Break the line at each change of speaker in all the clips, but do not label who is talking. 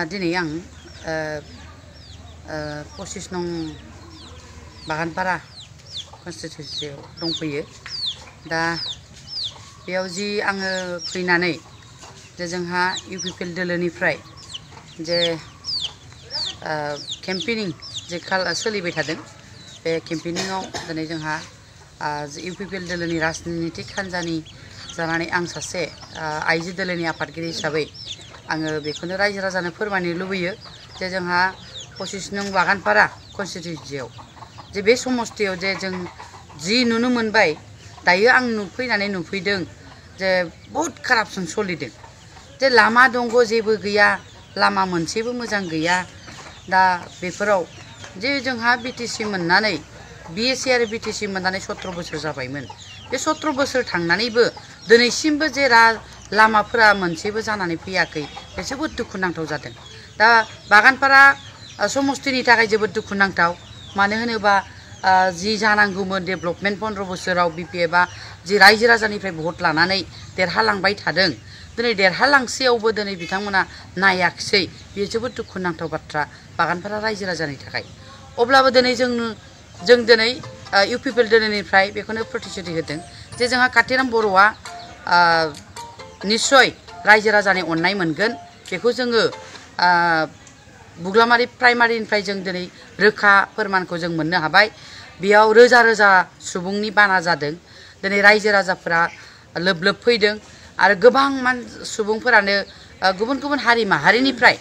दिनै आं 25 नं बागानपारा कन्स्टिटिउन्सियाव दंफैयो। दा बेयाव जि आङो फैनानै जे जोंहा इउपिपिएल दोलोनिफ्राय जे केम्पेनिं जे सोलिबाय थादों बे केम्पेनिंआव दिनै जोंहा इउपिपिएल दोलोनि राजनितिक हान्जानि जानानै आं सासे आइजो दोलोनि आफादगिरि हिसाबै आङो बेखौनो रायजो राजानो फोरमायनो लुबैयो जे जोंहा 25 नं बागानपारा कन्स्टिटिउन्सियाव जे बे समस्तियाव जे जों जि नुनो मोनबाय दायो आं फैनानै नुफैदों जे बहुत कारापसन सोलिदों जे लामा दंग जेबो गैया, लामा मोनसेबो मोजां गैया। दा बेफोराव जे जोंहा बिटिसि मोननानै बिएसि आरो बिटिसि मोननानै 17 बोसोर जाबायमोन। बे 17 बोसोर थांनानैबो दिनैसिमबो जे लामाफोरा मोनसेबो जानानै फैयाखै, बे जोबोद दुखुनांथाव जादों। दा बागानपारा समस्तिनि थाखाय जोबोद दुखुनांथाव। मानो होनोबा जि जानांगौमोन डेभेलपमेन्ट 15 बोसोराव बिपिएफआ जि रायजो राजानिफ्राय भट लानानै देरहालांबाय थादों, दिनै देरहालांसेयावबो दिनै बिथांमोना नायाखिसै। बेयो जोबोद दुखुनांथाव बाथ्रा बागानपारा रायजो राजानि थाखाय। अब्लाबो दिनै जों दिनै इउपिपिएल दोलोनिफ्राय बेखौनो प्रतिश्रुति होदों जे जोंहा कातिराम बर'आ निश्चय रायजो राजानि अननाय मोनगोन। बेखौ जोङो बुग्लामारि प्राइमारिनिफ्राय जों दिनै रोखा फोरमानखौ जों मोननो हाबाय। बेयाव रोजा रोजा सुबुंनि बाना जादों। दिनै रायजो राजाफोरा लोब लोब फैदों आरो गोबां सुबुंफोरानो गुबुन गुबुन हारि माहारिनिफ्राय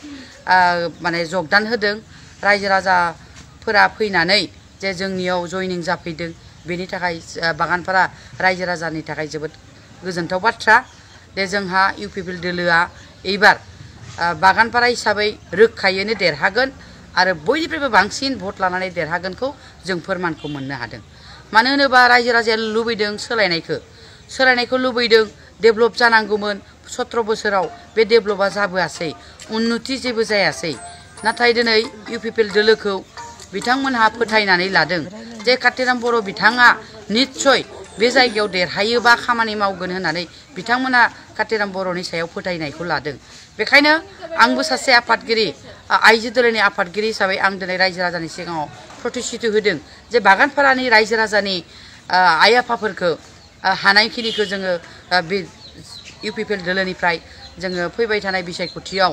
माने जगदान होदों। रायजो राजाफोरा फैनानै जे जोंनियाव जयनिं जाफैदों, बेनि थाखाय बागानपारा रायजो राजानि थाखाय जोबोद गोजोनथाव बाथ्रा। जे जोंहा इउपिपिएल दोलोआ एबार बागानपारा हिसाबै रोखायैनो देरहागोन आरो बयनिफ्रायबो बांसिन भट लानानै देरहागोनखौ जों फोरमानखौ मोननो हादों। मानो होनोबा रायजो राजाया लुबैदों सोलायनायखौ लुबैदों। डेभेलप जानांगौमोन 17 बोसोराव, बे डेभेलपआ जाबोआसै, उन्नति जेबो जायासै। नाथाय दिनै इउपिपिएल दोलोखौ बिथांमोनहा फोथायनानै लादों जे कातिराम बर' बिथाङा निश्चय बे जायगायाव देरहायोबा खामानि मावगोन होननानै बिथांमोना कातिराम बर'नि सायाव फोथायनायखौ लादों। बेखायनो आंबो सासे आफादगिरि, आइजो दोलोनि आफादगिरि हिसाबै आं दिनै रायजो राजानि सिगाङाव प्रतिश्रुति होदों जे बागानपारानि रायजो राजानि आइ आफाफोरखौ हानायखिनिखौ जोङो बे इउपिपिएल दोलोनिफ्राय जोङो फैबाय थानाय बिसायख'थियाव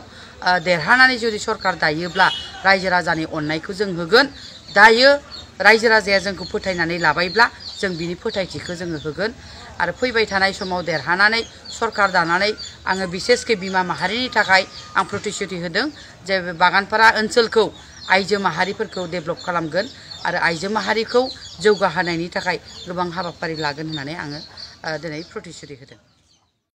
देरहानानै जुदि सरकार दायोब्ला रायजो राजानि अननायखौ जों होगोन। दायो रायजो राजाया जोंखौ फोथायनानै लाबायब्ला जों बिनि फोथायथिखौ जोङो होगोन आरो फैबाय थानाय समाव देरहानानै सरकार दानानै आङो बिसेसके बिमा माहारिनि थाखाय आं प्रतिश्रुति होदों जे बागानपारा ओनसोलखौ आइजो माहारिफोरखौ डेभेलप खालामगोन आरो आइजो माहारिखौ जौगाहोनायनि थाखाय गोबां हाबाफारि लागोन होननानै आङो दिनै प्रतिश्रुति होदों।